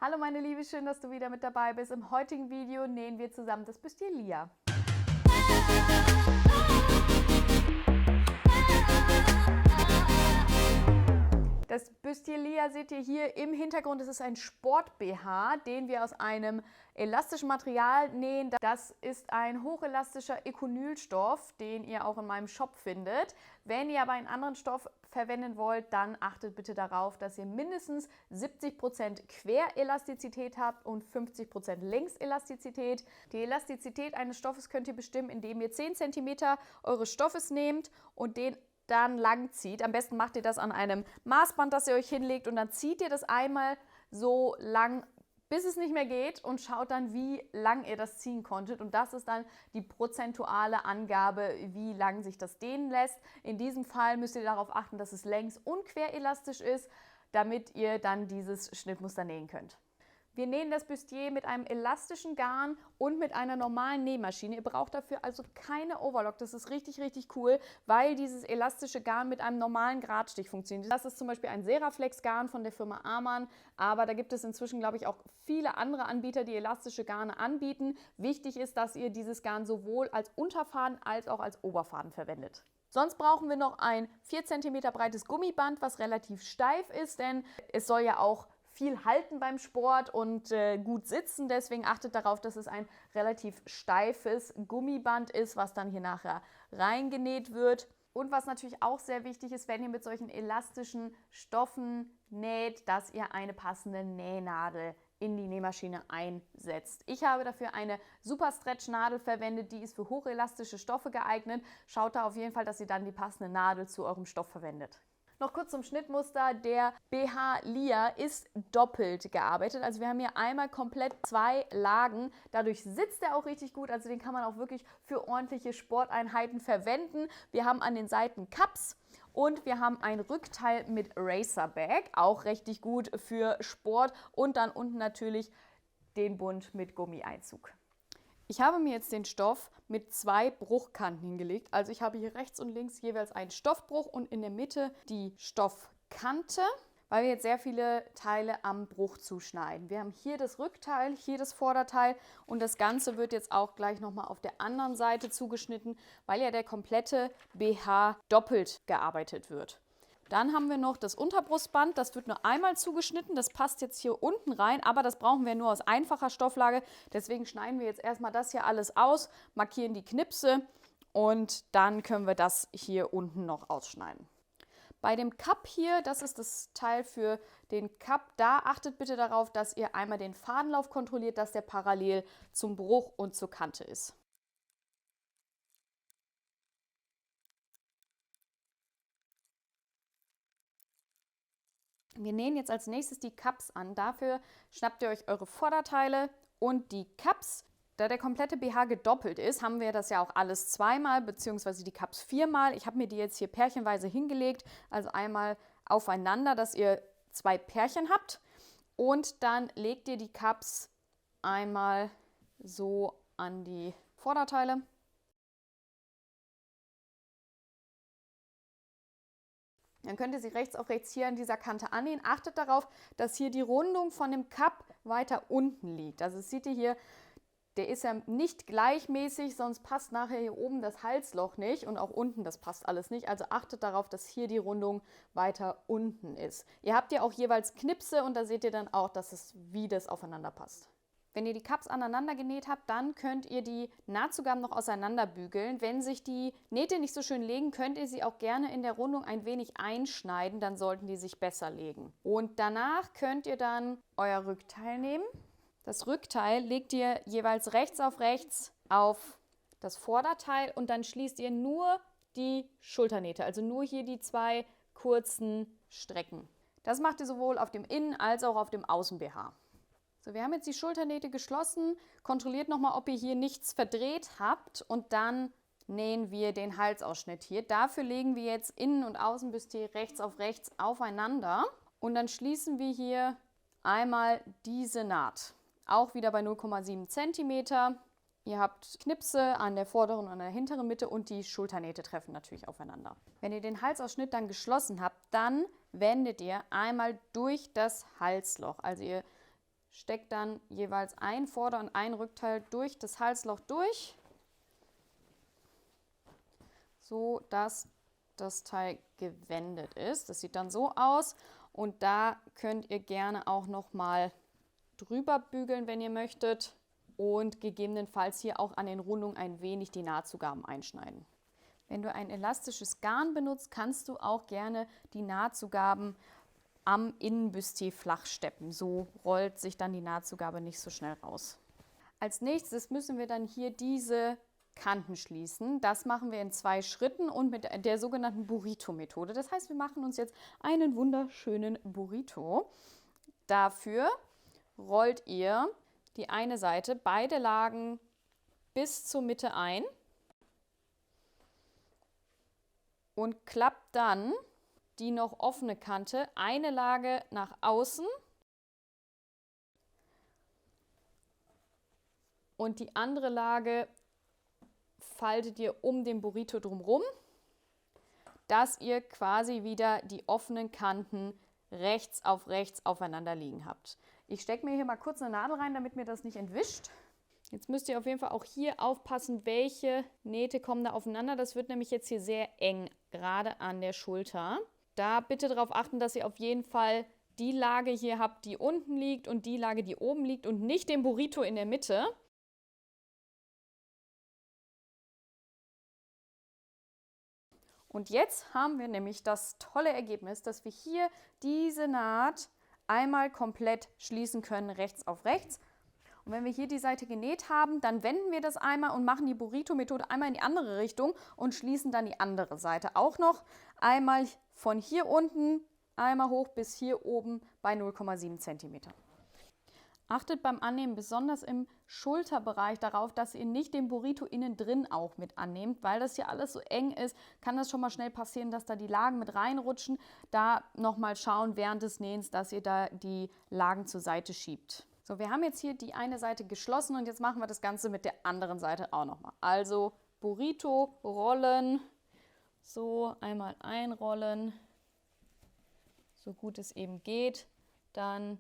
Hallo meine Liebe, schön, dass du wieder mit dabei bist. Im heutigen Video nähen wir zusammen das Bustier Lia. Das Bustier Lia seht ihr hier im Hintergrund. Es ist ein Sport-BH, den wir aus einem elastischen Material nähen. Das ist ein hochelastischer Econylstoff, den ihr auch in meinem Shop findet. Wenn ihr aber einen anderen Stoff verwenden wollt, dann achtet bitte darauf, dass ihr mindestens 70% Querelastizität habt und 50% Längselastizität. Die Elastizität eines Stoffes könnt ihr bestimmen, indem ihr 10 cm eures Stoffes nehmt und den dann lang zieht. Am besten macht ihr das an einem Maßband, das ihr euch hinlegt, und dann zieht ihr das einmal so lang, bis es nicht mehr geht, und schaut dann, wie lang ihr das ziehen konntet. Und das ist dann die prozentuale Angabe, wie lang sich das dehnen lässt. In diesem Fall müsst ihr darauf achten, dass es längs- und querelastisch ist, damit ihr dann dieses Schnittmuster nähen könnt. Wir nähen das Bustier mit einem elastischen Garn und mit einer normalen Nähmaschine. Ihr braucht dafür also keine Overlock. Das ist richtig, richtig cool, weil dieses elastische Garn mit einem normalen Gradstich funktioniert. Das ist zum Beispiel ein Seraflex Garn von der Firma Amann, aber da gibt es inzwischen, glaube ich, auch viele andere Anbieter, die elastische Garne anbieten. Wichtig ist, dass ihr dieses Garn sowohl als Unterfaden als auch als Oberfaden verwendet. Sonst brauchen wir noch ein 4 cm breites Gummiband, was relativ steif ist, denn es soll ja auch viel halten beim Sport und gut sitzen. Deswegen achtet darauf, dass es ein relativ steifes Gummiband ist, was dann hier nachher reingenäht wird. Und was natürlich auch sehr wichtig ist, wenn ihr mit solchen elastischen Stoffen näht, dass ihr eine passende Nähnadel in die Nähmaschine einsetzt. Ich habe dafür eine Super Stretch Nadel verwendet, die ist für hochelastische Stoffe geeignet. Schaut da auf jeden Fall, dass ihr dann die passende Nadel zu eurem Stoff verwendet. Noch kurz zum Schnittmuster. Der BH Lia ist doppelt gearbeitet. Also wir haben hier einmal komplett 2 Lagen. Dadurch sitzt er auch richtig gut. Also den kann man auch wirklich für ordentliche Sporteinheiten verwenden. Wir haben an den Seiten Cups und wir haben ein Rückteil mit Racerback. Auch richtig gut für Sport. Und dann unten natürlich den Bund mit Gummieinzug. Ich habe mir jetzt den Stoff mit 2 Bruchkanten hingelegt. Also ich habe hier rechts und links jeweils einen Stoffbruch und in der Mitte die Stoffkante, weil wir jetzt sehr viele Teile am Bruch zuschneiden. Wir haben hier das Rückteil, hier das Vorderteil, und das Ganze wird jetzt auch gleich nochmal auf der anderen Seite zugeschnitten, weil ja der komplette BH doppelt gearbeitet wird. Dann haben wir noch das Unterbrustband, das wird nur einmal zugeschnitten, das passt jetzt hier unten rein, aber das brauchen wir nur aus einfacher Stofflage. Deswegen schneiden wir jetzt erstmal das hier alles aus, markieren die Knipse und dann können wir das hier unten noch ausschneiden. Bei dem Cup hier, das ist das Teil für den Cup, da achtet bitte darauf, dass ihr einmal den Fadenlauf kontrolliert, dass der parallel zum Bruch und zur Kante ist. Wir nähen jetzt als nächstes die Cups an. Dafür schnappt ihr euch eure Vorderteile und die Cups. Da der komplette BH gedoppelt ist, haben wir das ja auch alles zweimal, beziehungsweise die Cups 4-mal. Ich habe mir die jetzt hier pärchenweise hingelegt, also einmal aufeinander, dass ihr 2 Pärchen habt. Und dann legt ihr die Cups einmal so an die Vorderteile. Dann könnt ihr sie rechts auf rechts hier an dieser Kante annähen. Achtet darauf, dass hier die Rundung von dem Cup weiter unten liegt. Also das seht ihr hier, der ist ja nicht gleichmäßig, sonst passt nachher hier oben das Halsloch nicht und auch unten, das passt alles nicht. Also achtet darauf, dass hier die Rundung weiter unten ist. Ihr habt ja auch jeweils Knipse und da seht ihr dann auch, wie das aufeinander passt. Wenn ihr die Cups aneinander genäht habt, dann könnt ihr die Nahtzugaben noch auseinander bügeln. Wenn sich die Nähte nicht so schön legen, könnt ihr sie auch gerne in der Rundung ein wenig einschneiden, dann sollten die sich besser legen. Und danach könnt ihr dann euer Rückteil nehmen. Das Rückteil legt ihr jeweils rechts auf das Vorderteil und dann schließt ihr nur die Schulternähte, also nur hier die 2 kurzen Strecken. Das macht ihr sowohl auf dem Innen- als auch auf dem Außen-BH. So, wir haben jetzt die Schulternähte geschlossen. Kontrolliert nochmal, ob ihr hier nichts verdreht habt, und dann nähen wir den Halsausschnitt hier. Dafür legen wir jetzt Innen- und Außenbustier rechts auf rechts aufeinander und dann schließen wir hier einmal diese Naht. Auch wieder bei 0,7 cm. Ihr habt Knipse an der vorderen und an der hinteren Mitte und die Schulternähte treffen natürlich aufeinander. Wenn ihr den Halsausschnitt dann geschlossen habt, dann wendet ihr einmal durch das Halsloch. Also ihr steckt dann jeweils ein Vorder- und ein Rückteil durch das Halsloch durch, so dass das Teil gewendet ist. Das sieht dann so aus und da könnt ihr gerne auch noch mal drüber bügeln, wenn ihr möchtet und gegebenenfalls hier auch an den Rundungen ein wenig die Nahtzugaben einschneiden. Wenn du ein elastisches Garn benutzt, kannst du auch gerne die Nahtzugaben am Innenbustier flach steppen. So rollt sich dann die Nahtzugabe nicht so schnell raus. Als nächstes müssen wir dann hier diese Kanten schließen. Das machen wir in 2 Schritten und mit der sogenannten Burrito-Methode. Das heißt, wir machen uns jetzt einen wunderschönen Burrito. Dafür rollt ihr die eine Seite, beide Lagen bis zur Mitte ein und klappt dann die noch offene Kante eine Lage nach außen und die andere Lage faltet ihr um den Burrito drumherum, dass ihr quasi wieder die offenen Kanten rechts auf rechts aufeinander liegen habt. Ich stecke mir hier mal kurz eine Nadel rein, damit mir das nicht entwischt. Jetzt müsst ihr auf jeden Fall auch hier aufpassen, welche Nähte kommen da aufeinander. Das wird nämlich jetzt hier sehr eng, gerade an der Schulter. Da bitte darauf achten, dass ihr auf jeden Fall die Lage hier habt, die unten liegt und die Lage, die oben liegt und nicht den Burrito in der Mitte. Und jetzt haben wir nämlich das tolle Ergebnis, dass wir hier diese Naht einmal komplett schließen können, rechts auf rechts. Und wenn wir hier die Seite genäht haben, dann wenden wir das einmal und machen die Burrito-Methode einmal in die andere Richtung und schließen dann die andere Seite auch noch. Einmal von hier unten, einmal hoch bis hier oben bei 0,7 cm. Achtet beim Annähen besonders im Schulterbereich darauf, dass ihr nicht den Burrito innen drin auch mit annehmt, weil das hier alles so eng ist, kann das schon mal schnell passieren, dass da die Lagen mit reinrutschen. Da nochmal schauen während des Nähens, dass ihr da die Lagen zur Seite schiebt. So, wir haben jetzt hier die eine Seite geschlossen und jetzt machen wir das Ganze mit der anderen Seite auch nochmal. Also Burrito rollen, so einmal einrollen, so gut es eben geht, dann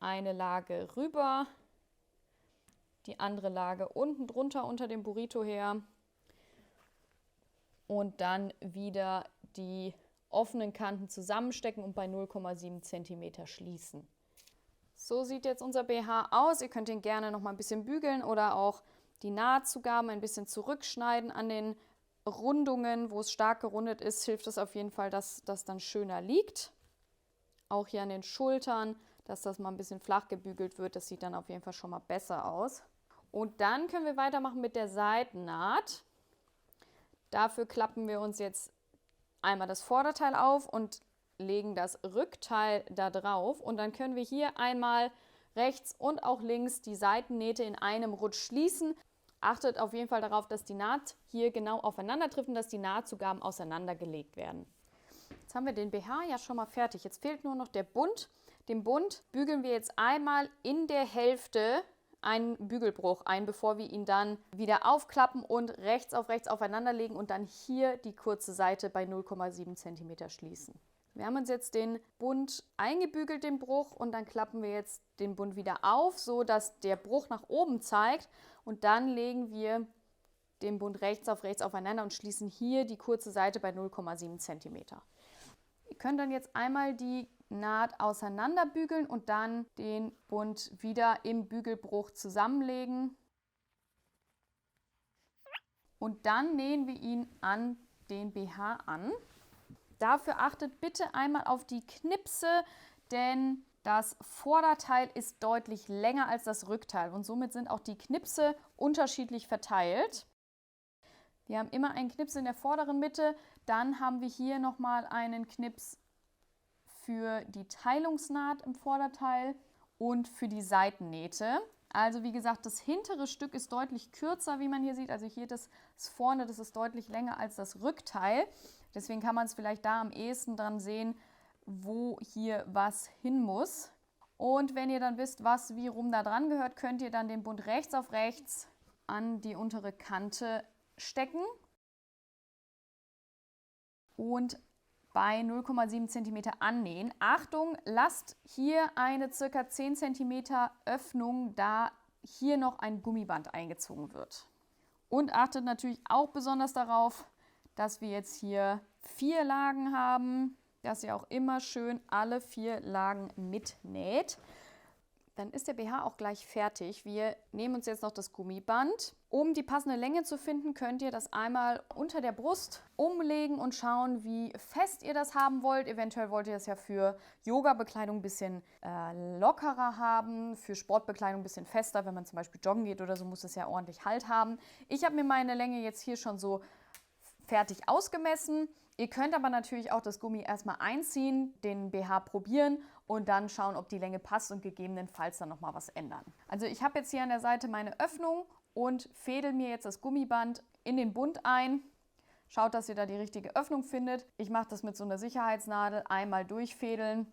eine Lage rüber, die andere Lage unten drunter unter dem Burrito her und dann wieder die offenen Kanten zusammenstecken und bei 0,7 cm schließen. So sieht jetzt unser BH aus. Ihr könnt ihn gerne noch mal ein bisschen bügeln oder auch die Nahtzugaben ein bisschen zurückschneiden an den Rundungen, wo es stark gerundet ist, hilft es auf jeden Fall, dass das dann schöner liegt. Auch hier an den Schultern, dass das mal ein bisschen flach gebügelt wird. Das sieht dann auf jeden Fall schon mal besser aus. Und dann können wir weitermachen mit der Seitennaht. Dafür klappen wir uns jetzt einmal das Vorderteil auf und legen das Rückteil da drauf. Und dann können wir hier einmal rechts und auch links die Seitennähte in einem Rutsch schließen. Achtet auf jeden Fall darauf, dass die Naht hier genau aufeinander trifft und dass die Nahtzugaben auseinandergelegt werden. Jetzt haben wir den BH ja schon mal fertig. Jetzt fehlt nur noch der Bund. Den Bund bügeln wir jetzt einmal in der Hälfte einen Bügelbruch ein, bevor wir ihn dann wieder aufklappen und rechts auf rechts aufeinander legen und dann hier die kurze Seite bei 0,7 cm schließen. Wir haben uns jetzt den Bund eingebügelt, den Bruch, und dann klappen wir jetzt den Bund wieder auf, so dass der Bruch nach oben zeigt und dann legen wir den Bund rechts auf rechts aufeinander und schließen hier die kurze Seite bei 0,7 cm. Ihr könnt dann jetzt einmal die Naht auseinander bügeln und dann den Bund wieder im Bügelbruch zusammenlegen. Und dann nähen wir ihn an den BH an. Dafür achtet bitte einmal auf die Knipse, denn das Vorderteil ist deutlich länger als das Rückteil und somit sind auch die Knipse unterschiedlich verteilt. Wir haben immer einen Knips in der vorderen Mitte, dann haben wir hier nochmal einen Knips für die Teilungsnaht im Vorderteil und für die Seitennähte. Also wie gesagt, das hintere Stück ist deutlich kürzer, wie man hier sieht. Also hier das vorne, das ist deutlich länger als das Rückteil. Deswegen kann man es vielleicht da am ehesten dran sehen, wo hier was hin muss. Und wenn ihr dann wisst, was wie rum da dran gehört, könnt ihr dann den Bund rechts auf rechts an die untere Kante stecken und bei 0,7 cm annähen. Achtung, lasst hier eine ca. 10 cm Öffnung, da hier noch ein Gummiband eingezogen wird. Und achtet natürlich auch besonders darauf, dass wir jetzt hier 4 Lagen haben, dass ihr auch immer schön alle 4 Lagen mitnäht. Dann ist der BH auch gleich fertig. Wir nehmen uns jetzt noch das Gummiband. Um die passende Länge zu finden, könnt ihr das einmal unter der Brust umlegen und schauen, wie fest ihr das haben wollt. Eventuell wollt ihr das ja für Yoga-Bekleidung ein bisschen lockerer haben, für Sportbekleidung ein bisschen fester. Wenn man zum Beispiel joggen geht oder so, muss es ja ordentlich Halt haben. Ich habe mir meine Länge jetzt hier schon so fertig ausgemessen. Ihr könnt aber natürlich auch das Gummi erstmal einziehen, den BH probieren und dann schauen, ob die Länge passt und gegebenenfalls dann nochmal was ändern. Also ich habe jetzt hier an der Seite meine Öffnung und fädel mir jetzt das Gummiband in den Bund ein. Schaut, dass ihr da die richtige Öffnung findet. Ich mache das mit so einer Sicherheitsnadel, einmal durchfädeln.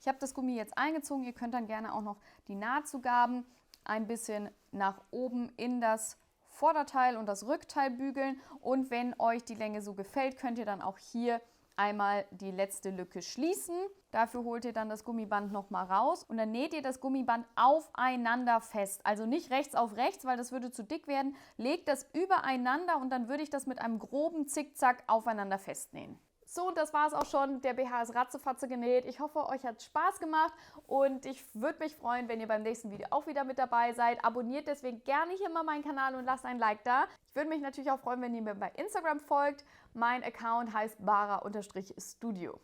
Ich habe das Gummi jetzt eingezogen. Ihr könnt dann gerne auch noch die Nahtzugaben ein bisschen nach oben in das Vorderteil und das Rückteil bügeln. Und wenn euch die Länge so gefällt, könnt ihr dann auch hier einmal die letzte Lücke schließen. Dafür holt ihr dann das Gummiband nochmal raus und dann näht ihr das Gummiband aufeinander fest. Also nicht rechts auf rechts, weil das würde zu dick werden. Legt das übereinander und dann würde ich das mit einem groben Zickzack aufeinander festnähen. So, und das war es auch schon. Der BH ist ratzefatze genäht. Ich hoffe, euch hat Spaß gemacht und ich würde mich freuen, wenn ihr beim nächsten Video auch wieder mit dabei seid. Abonniert deswegen gerne hier mal meinen Kanal und lasst ein Like da. Ich würde mich natürlich auch freuen, wenn ihr mir bei Instagram folgt. Mein Account heißt bara_studio.